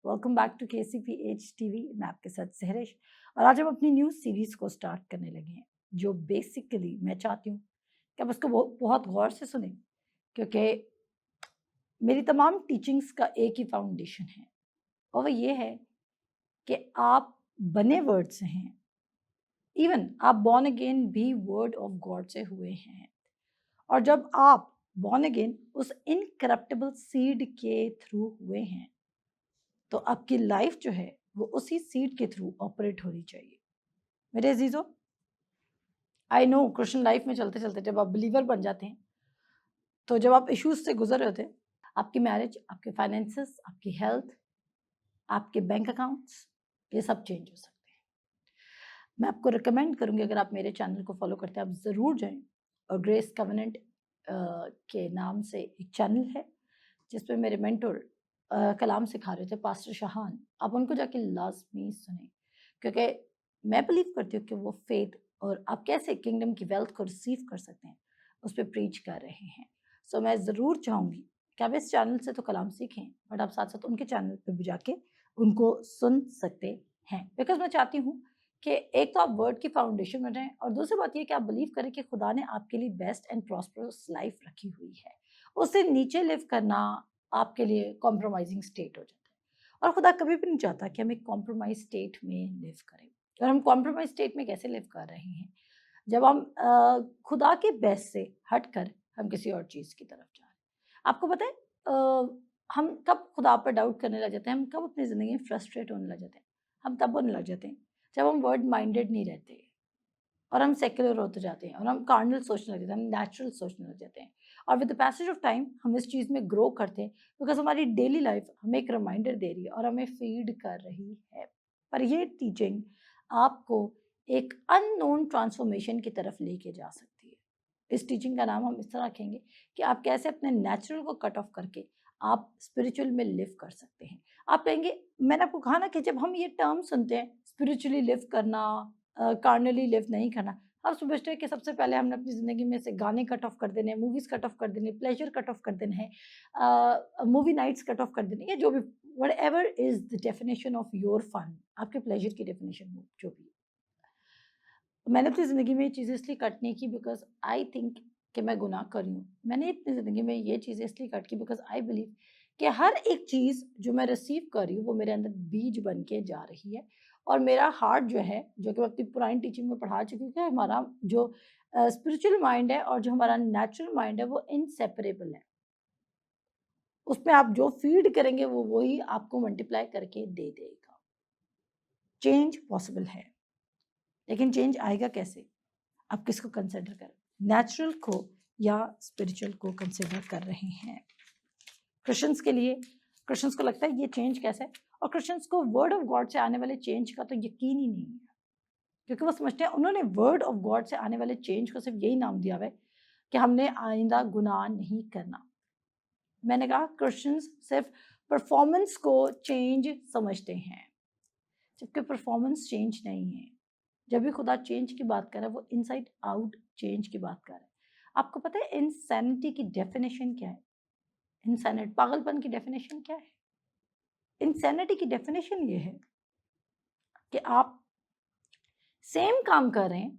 Welcome back to KCPH TV. मैं आपके साथ सहरिश और आज हम अपनी न्यू सीरीज को स्टार्ट करने लगे हैं, जो बेसिकली मैं चाहती हूँ कि आप उसको बहुत गौर से सुने, क्योंकि मेरी तमाम टीचिंग्स का एक ही फाउंडेशन है और वो ये है कि आप बने वर्ड से हैं। इवन आप बॉर्न अगेन भी वर्ड ऑफ गॉड से हुए हैं, और जब आप बॉर्न अगेन उस इनकरप्टेबल सीड के थ्रू हुए हैं तो आपकी लाइफ जो है वो उसी सीड के थ्रू ऑपरेट होनी चाहिए। मेरे अजीजों, आई नो क्रिश्चियन लाइफ में चलते चलते जब आप बिलीवर बन जाते हैं तो जब आप इश्यूज से गुजर रहे होते हैं, आपकी मैरिज, आपके फाइनेंसेस, आपकी हेल्थ, आपके बैंक अकाउंट्स, ये सब चेंज हो सकते हैं। मैं आपको रिकमेंड करूंगी, अगर आप मेरे चैनल को फॉलो करते हैं आप ज़रूर जाएं, और ग्रेस कवेनेंट के नाम से एक चैनल है जिसपे मेरे मेंटर कलाम सिखा रहे थे, पास्टर शाहान। आप उनको जाके लाजमी सुने, क्योंकि मैं बिलीव करती हूँ कि वो फेथ और आप कैसे किंगडम की वेल्थ को रिसीव कर सकते हैं उस पर प्रीच कर रहे हैं। सो मैं ज़रूर चाहूँगी कि आप इस चैनल से तो कलाम सीखें, बट आप साथ साथ उनके चैनल पर भी जाके उनको सुन सकते हैं, बिकॉज मैं चाहती हूँ कि एक तो आप वर्ड की फाउंडेशन में रहें, और दूसरी बात ये कि आप बिलीव करें कि खुदा ने आपके लिए बेस्ट एंड प्रॉस्परस लाइफ रखी हुई है। उससे नीचे लिव करना आपके लिए कॉम्प्रोमाइजिंग स्टेट हो जाता है, और खुदा कभी भी नहीं चाहता कि हम एक कॉम्प्रोमाइज स्टेट में लिव करें। और हम कॉम्प्रोमाइज स्टेट में कैसे लिव कर रहे हैं? जब हम खुदा के बेस्ट से हटकर हम किसी और चीज़ की तरफ जा रहे हैं। आपको पता है हम कब खुदा पर डाउट करने लग जाते हैं, हम कब अपनी ज़िंदगी में फ्रस्ट्रेट होने लग जाते हैं? हम तब होने लग जाते हैं जब हम वर्ड माइंडेड नहीं रहते और हम सेक्युलर होते जाते हैं और हम कार्नल सोचने लग जाते हैं, हम नेचुरल सोचने लग जाते हैं। और with the passage of time हम इस चीज़ में ग्रो करते हैं, बिकॉज हमारी डेली लाइफ हमें एक रिमाइंडर दे रही है और हमें फीड कर रही है। पर ये टीचिंग आपको एक अननोन ट्रांसफॉर्मेशन की तरफ लेके जा सकती है। इस टीचिंग का नाम हम इस तरह रखेंगे कि आप कैसे अपने नेचुरल को कट ऑफ करके आप स्पिरिचुअल में लिव कर सकते हैं। आप कहेंगे, मैंने आपको कहा ना कि जब हम ये टर्म सुनते हैं, स्पिरिचुअली लिव करना, कार्नली लिव नहीं करना, हम समझते हैं कि सबसे पहले हमने अपनी ज़िंदगी में से गाने कट ऑफ कर देने हैं, मूवीज़ कट ऑफ कर देने, प्लेजर कट ऑफ कर देना है, मूवी नाइट्स कट ऑफ कर देने, या जो भी whatever is the definition of your fun, आपके प्लेजर की डेफिनेशन हो जो भी। मैंने अपनी ज़िंदगी में ये चीज़ें इसलिए कट नहीं की बिकॉज़ आई थिंक कि मैं गुनाह कर रही हूँ। मैंने अपनी ज़िंदगी में ये चीज़ें इसलिए कट की बिकॉज़ आई बिलीव कि हर एक चीज़ जो मैं रिसीव कर रही हूँ वो मेरे अंदर बीज बन के जा रही है, और मेरा हार्ट जो है, जो कि मैं अपनी पुरानी टीचिंग में पढ़ा चुकी हूँ कि हमारा जो स्पिरिचुअल माइंड है और जो हमारा नेचुरल माइंड है वो इनसेपरेबल है। उसमें आप जो फीड करेंगे वो वही आपको मल्टीप्लाई करके दे देगा। चेंज पॉसिबल है, लेकिन चेंज आएगा कैसे? आप किसको कंसिडर करें, नेचुरल को या स्पिरिचुअल को कंसिडर कर रहे हैं? क्रिश्चियंस के लिए, क्रिश्चियंस को लगता है ये चेंज कैसे, और क्रिश्चियंस को वर्ड ऑफ गॉड से आने वाले चेंज का तो यकीन ही नहीं है, क्योंकि वो समझते हैं, उन्होंने वर्ड ऑफ गॉड से आने वाले चेंज को सिर्फ यही नाम दिया हुआ है कि हमने आइंदा गुनाह नहीं करना। मैंने कहा क्रिश्चियंस सिर्फ परफॉर्मेंस को चेंज समझते हैं, जबकि परफॉर्मेंस चेंज नहीं है। जब भी खुदा चेंज की बात कर रहा है वो इनसाइड आउट चेंज की बात कर रहा है। आपको पता है इंसैनिटी की डेफिनेशन क्या है? इंसैनिटी, पागलपन की डेफिनेशन क्या है? इंसैनिटी की डेफिनेशन ये है कि आप सेम काम कर रहे हैं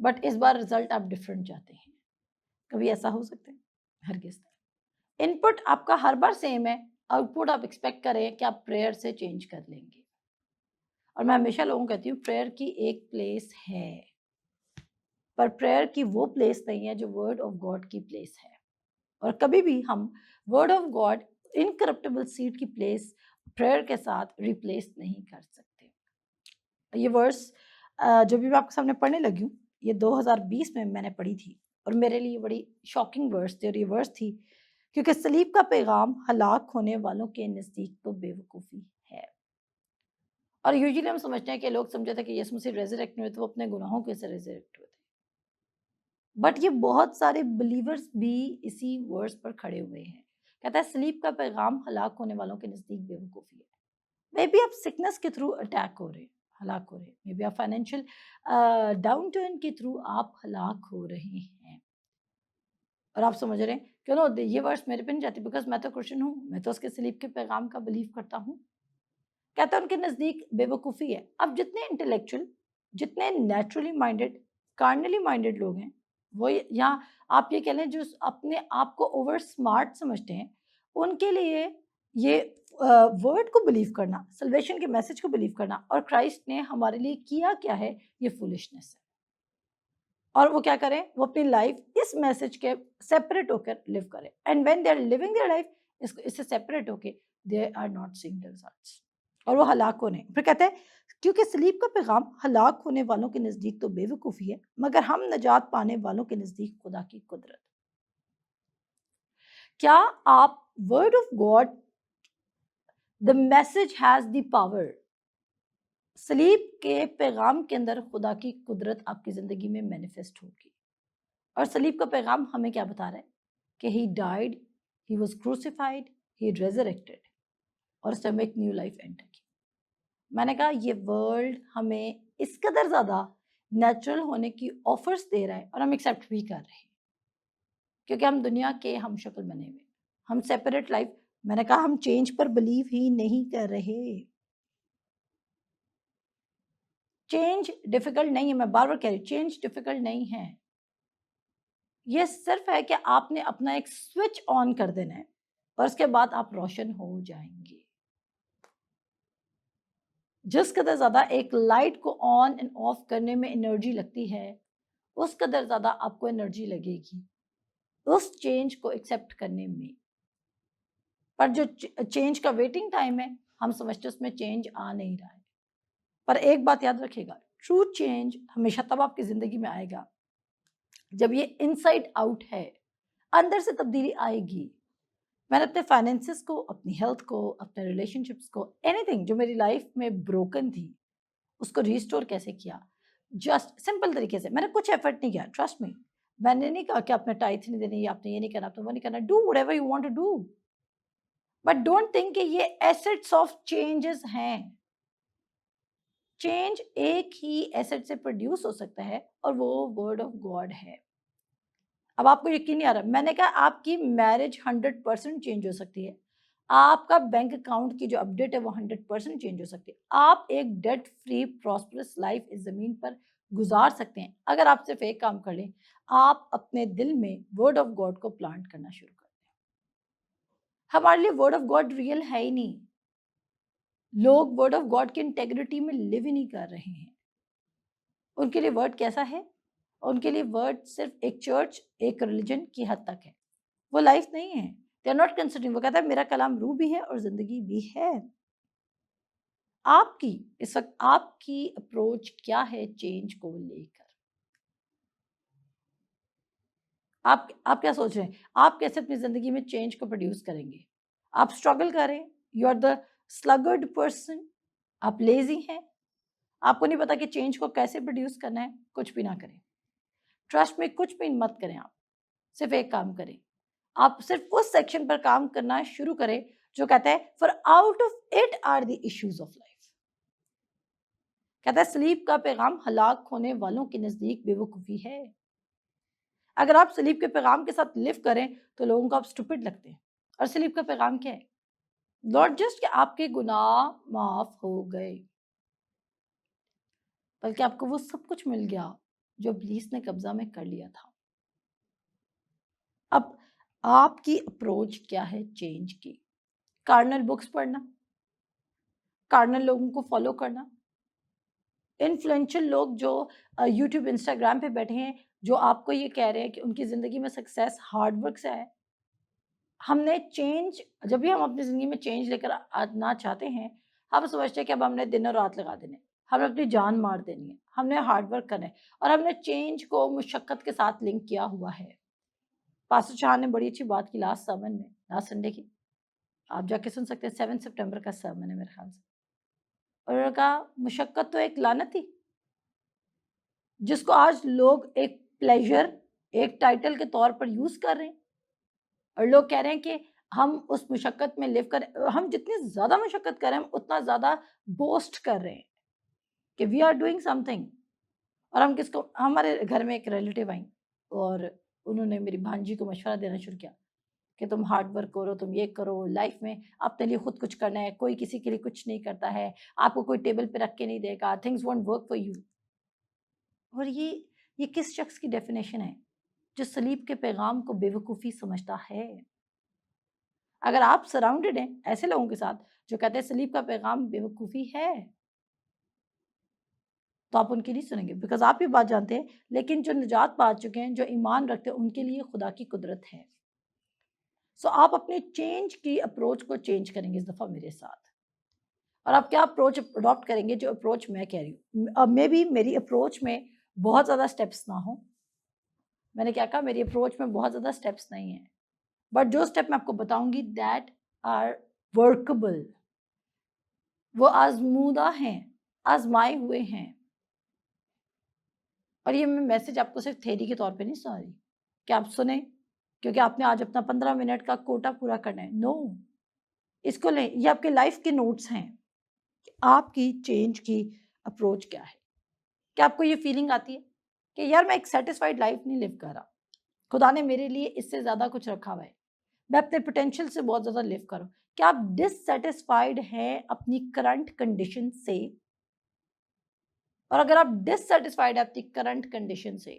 बट इस बार रिजल्ट आप डिफरेंट चाहते हैं। कभी ऐसा हो सकता है? हरगिज़ नहीं। इनपुट आपका हर बार सेम है, आउटपुट आप एक्सपेक्ट करें कि आप प्रेयर से चेंज कर लेंगे। और मैं हमेशा लोगों को कहती हूँ, प्रेयर की एक प्लेस है, पर प्रेयर की वो प्लेस नहीं है जो वर्ड ऑफ गॉड की प्लेस है। और कभी भी हम word of God incorruptible seed की प्लेस प्रेयर के साथ रिप्लेस नहीं कर सकते। ये वर्स जो भी मैं आपके सामने पढ़ने लगी हूँ, ये 2020 में मैंने पढ़ी थी, और मेरे लिए बड़ी शॉकिंग वर्स थी। और ये वर्स थी क्योंकि सलीब का पैगाम हलाक होने वालों के नज़दीक तो बेवकूफ़ी है। और यूजुअली हम समझते हैं कि लोग समझते थे कि यीशु मसीह रेज़रेक्ट हुए तो वो अपने गुनाहों के से रेज़रेक्ट हुए थे, बट ये बहुत सारे बिलीवर्स भी इसी वर्स पर खड़े हुए हैं। कहता है सलीब का पैगाम हलाक होने वालों के नज़दीक बेवकूफ़ी है। मे बी आप सिकनेस के थ्रू अटैक हो रहे, हलाक हो रहे, मे बी आप फाइनेंशियल डाउन टर्न के थ्रू आप हलाक हो रहे हैं, और आप समझ रहे हैं क्यों ना ये वर्स मेरे पे नहीं जाती, बिकॉज मैं तो क्रिश्चियन हूँ, मैं तो उसके सलीब के पैगाम का बिलीव करता हूँ। कहता है उनके नज़दीक बेवकूफ़ी है। अब जितने इंटेलेक्चुअल, जितने नेचुरली माइंडेड, कार्नली माइंडेड लोग हैं, वो या आप ये कह लें जो अपने आप को ओवर स्मार्ट समझते हैं, उनके लिए ये वर्ड को बिलीव करना, सल्वेशन के मैसेज को बिलीव करना और क्राइस्ट ने हमारे लिए किया क्या है, ये फूलिशनेस है। और वो क्या करें, वो अपनी लाइफ इस मैसेज के सेपरेट होकर लिव करें, and when they are living their life इससे सेपरेट होके, they are not seeing the results, और वो हलाक होने। फिर कहते हैं क्योंकि सलीब का पैगाम हलाक होने वालों के नजदीक तो बेवकूफ़ी है, मगर हम नजात पाने वालों के नजदीक खुदा की कुदरत। क्या आप word of God, the message has the power, सलीब के पैगाम के अंदर खुदा की कुदरत आपकी ज़िंदगी में मैनिफेस्ट होगी। और सलीब का पैगाम हमें क्या बता रहा है कि he died, he was crucified, he resurrected, और उससे हमें एक न्यू लाइफ एंटर की। मैंने कहा ये वर्ल्ड हमें इस कदर ज़्यादा नेचुरल होने की ऑफर्स दे रहा है और हम एक्सेप्ट भी कर रहे हैं, क्योंकि हम दुनिया के हम शक्ल बने हुए, हम सेपरेट लाइफ। मैंने कहा हम चेंज पर बिलीव ही नहीं कर रहे। चेंज डिफिकल्ट नहीं है, मैं बार बार कह रही हूँ, चेंज डिफिकल्ट नहीं है। ये सिर्फ है कि आपने अपना एक स्विच ऑन कर देना है और उसके बाद आप रोशन हो जाएंगे। जिस कदर ज्यादा एक लाइट को ऑन एंड ऑफ करने में एनर्जी लगती है, उस कदर ज्यादा आपको एनर्जी लगेगी उस चेंज को एक्सेप्ट करने में। पर जो चेंज का वेटिंग टाइम है, हम समझते उसमें चेंज आ नहीं रहा है। पर एक बात याद रखिएगा, ट्रू चेंज हमेशा तब आपकी जिंदगी में आएगा जब ये इनसाइड आउट है, अंदर से तब्दीली आएगी। मैंने अपने फाइनेंसेस को, अपनी हेल्थ को, अपने रिलेशनशिप्स को, एनीथिंग जो मेरी लाइफ में ब्रोकन थी, उसको रिस्टोर कैसे किया? जस्ट सिंपल तरीके से। मैंने कुछ एफर्ट नहीं किया, ट्रस्ट मी। मैंने नहीं कहा कि आपने टाइथ नहीं देनी, आपने ये नहीं करना, आपने वो नहीं करना। Do whatever you want to do, but don't think कि ये एसेट्स ऑफ चेंजेस हैं। चेंज एक ही एसेट से प्रोड्यूस हो सकता है और वो वर्ड ऑफ गॉड है। अब आपको यकीन नहीं आ रहा, मैंने कहा आपकी मैरिज 100% चेंज हो सकती है, आपका बैंक अकाउंट की जो अपडेट है वो 100% चेंज हो सकती है। आप एक डेट फ्री प्रॉस्परस लाइफ इस जमीन पर गुजार सकते हैं अगर आप सिर्फ एक काम कर लें, आप अपने दिल में वर्ड ऑफ गॉड को प्लांट करना शुरू कर दें। हमारे लिए वर्ड ऑफ गॉड रियल है ही नहीं। लोग वर्ड ऑफ गॉड की इंटेग्रिटी में लिव ही नहीं कर रहे हैं। उनके लिए वर्ड कैसा है? उनके लिए वर्ड सिर्फ एक चर्च, एक रिलीजन की हद तक है, वो लाइफ नहीं है। They are not considering. वो कहता है मेरा कलाम रूह भी है और जिंदगी भी है। आपकी इस वक्त आपकी अप्रोच क्या है चेंज को लेकर? आप क्या सोच रहे हैं? आप कैसे अपनी जिंदगी में चेंज को प्रोड्यूस करेंगे? आप स्ट्रगल करें, यू आर द स्लगर्ड पर्सन, आप लेजी हैं, आपको नहीं पता कि चेंज को कैसे प्रोड्यूस करना है, कुछ भी ना करें। ट्रस्ट में कुछ भी मत करें। आप सिर्फ एक काम करें, आप सिर्फ उस सेक्शन पर काम करना शुरू करें जो कहता है for out of it are the issues of life. कहता है सलीब का पैगाम हलाक होने वालों के नजदीक बेवकूफी है। अगर आप सलीब के पैगाम के साथ लिव करें तो लोगों को आप स्टूपिड लगते हैं। और सलीब का पैगाम क्या है? नॉट जस्ट कि आपके गुनाह माफ हो गए, बल्कि आपको वो सब कुछ मिल गया जो इब्लीस ने कब्जा में कर लिया था। अब आपकी अप्रोच क्या है चेंज की? कार्नल बुक्स पढ़ना, कार्नल लोगों को फॉलो करना, इन्फ्लुएंशियल लोग जो यूट्यूब इंस्टाग्राम पे बैठे हैं, जो आपको ये कह रहे हैं कि उनकी ज़िंदगी में सक्सेस हार्ड वर्क से है। हमने चेंज, जब भी हम अपनी ज़िंदगी में चेंज लेकर आना चाहते हैं, हम समझते हैं कि अब हमने दिन और रात लगा देने, हमने अपनी जान मार देनी है, हमने हार्ड वर्क करना है, और हमने चेंज को मुशक्क़त के साथ लिंक किया हुआ है। पास्टर शाह ने बड़ी अच्छी बात की लास्ट सर्मन में, लास्ट संडे की, आप जाके सुन सकते हैं। 7 सितंबर का सर्मन है मेरे ख्याल से। और उन्होंने कहा मुशक्क़त तो एक लानत थी जिसको आज लोग एक प्लेजर, एक टाइटल के तौर पर यूज कर रहे हैं, और लोग कह रहे हैं कि हम उस मुशक्क़त में लिव कर, हम जितनी ज्यादा मुशक्क़त कर रहे हैं हम उतना ज्यादा बोस्ट कर रहे हैं कि वी आर डूइंग समथिंग। और हम किसको, हमारे घर में एक रिलेटिव आई और उन्होंने मेरी भांजी को मशवरा देना शुरू किया कि तुम हार्ड वर्क करो, तुम ये करो, लाइफ में अपने लिए खुद कुछ करना है, कोई किसी के लिए कुछ नहीं करता है, आपको कोई टेबल पे रख के नहीं देगा, things won't work for you. और ये किस शख्स की डेफिनेशन है जो सलीब के पैगाम को बेवकूफ़ी समझता है? अगर आप सराउंडेड हैं ऐसे लोगों के साथ जो कहते हैं सलीब का पैगाम बेवकूफ़ी है, तो आप उनकी नहीं सुनेंगे, बिकॉज़ आप ये बात जानते हैं, लेकिन जो निजात पा चुके हैं, जो ईमान रखते हैं, उनके लिए खुदा की कुदरत है। सो आप अपने चेंज की अप्रोच को चेंज करेंगे इस दफ़ा मेरे साथ। और आप क्या अप्रोच अडॉप्ट करेंगे, जो अप्रोच मैं कह रही हूँ। मे बी मेरी अप्रोच में बहुत ज़्यादा स्टेप्स ना हो, मैंने क्या कहा, मेरी अप्रोच में बहुत ज़्यादा स्टेप्स नहीं है, बट जो स्टेप मैं आपको बताऊंगी दैट आर वर्कबल, वो आजमूदा हैं, आजमाए हुए हैं। और ये मैं मैसेज आपको सिर्फ थ्योरी के तौर पे नहीं सुना रही कि आप सुने क्योंकि आपने आज अपना 15 मिनट का कोटा पूरा करना है। नो, इसको लें, ये आपके लाइफ के नोट्स हैं कि आपकी चेंज की अप्रोच क्या है। क्या आपको ये फीलिंग आती है कि यार मैं एक सेटिस्फाइड लाइफ नहीं लिव कर रहा, खुदा ने मेरे लिए इससे ज़्यादा कुछ रखा हुआ है, मैं अपने पोटेंशियल से बहुत ज़्यादा लिव करूँ। क्या आप डिससैटिस्फाइड हैं अपनी करंट कंडीशन से? और अगर आप डिससैटिस्फाइड है अपनी करंट कंडीशन से,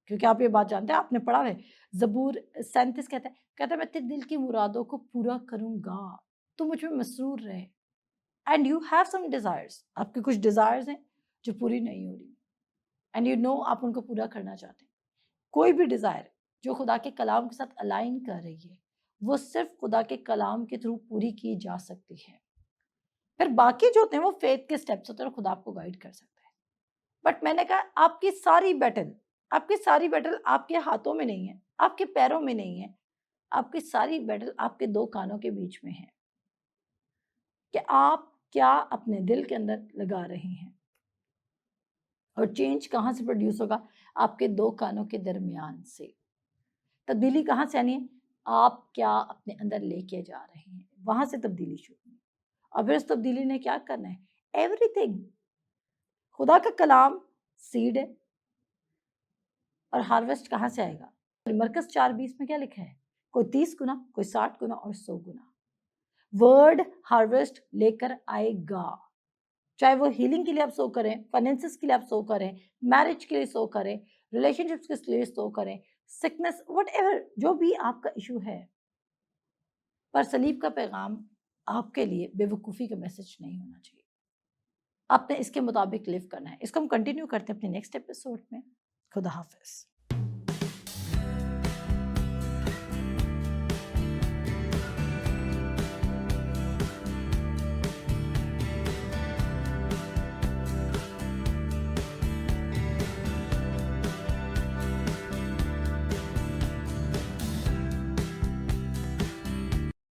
क्योंकि आप ये बात जानते हैं, आपने पढ़ा है, ज़बूर 37 कहता है मैं तेरे दिल की मुरादों को पूरा करूँगा, तू मुझ में मसरूर रहे। And you have some desires, आपके कुछ डिज़ायर्स हैं जो पूरी नहीं हो रही, एंड यू नो आप उनको पूरा करना चाहते हैं। कोई भी डिज़ायर जो खुदा के कलाम के साथ अलाइन कर रही है, वो सिर्फ खुदा के कलाम के थ्रू पूरी की जा सकती है। फिर बाकी जो होते हैं वो फेथ के स्टेप्स होते हैं और खुदा आपको गाइड कर सकता है। बट मैंने कहा आपकी सारी बैटल आपके हाथों में नहीं है, आपके पैरों में नहीं है, आपकी सारी बैटल आपके दो कानों के बीच में है कि आप क्या अपने दिल के अंदर लगा रहे हैं। और चेंज कहाँ से प्रोड्यूस होगा? आपके दो कानों के दरमियान से। तब्दीली कहाँ से आनी है? आप क्या अपने अंदर लेके जा रहे हैं, वहां से तब्दीली शुरू है। और फिर उस तब्दीली ने क्या करना है? एवरीथिंग। खुदा का कलाम सीड है और हार्वेस्ट कहाँ से आएगा? मरकस 4:20 में क्या लिखा है? कोई 30 गुना, कोई 60 गुना और 100 गुना वर्ड हार्वेस्ट लेकर आएगा। चाहे वो हीलिंग के लिए आप सो करें, फाइनेंसिस के लिए आप सो करें, मैरिज के लिए सो करें, रिलेशनशिप्स के लिए सो करें, सिकनेस, व्हाटएवर जो भी आपका इशू है, पर सलीब का पैगाम आपके लिए बेवकूफ़ी का मैसेज नहीं होना चाहिए। आपने इसके मुताबिक लिव करना है। इसको हम कंटिन्यू करते हैं अपने नेक्स्ट एपिसोड में। खुदा हाफिज़।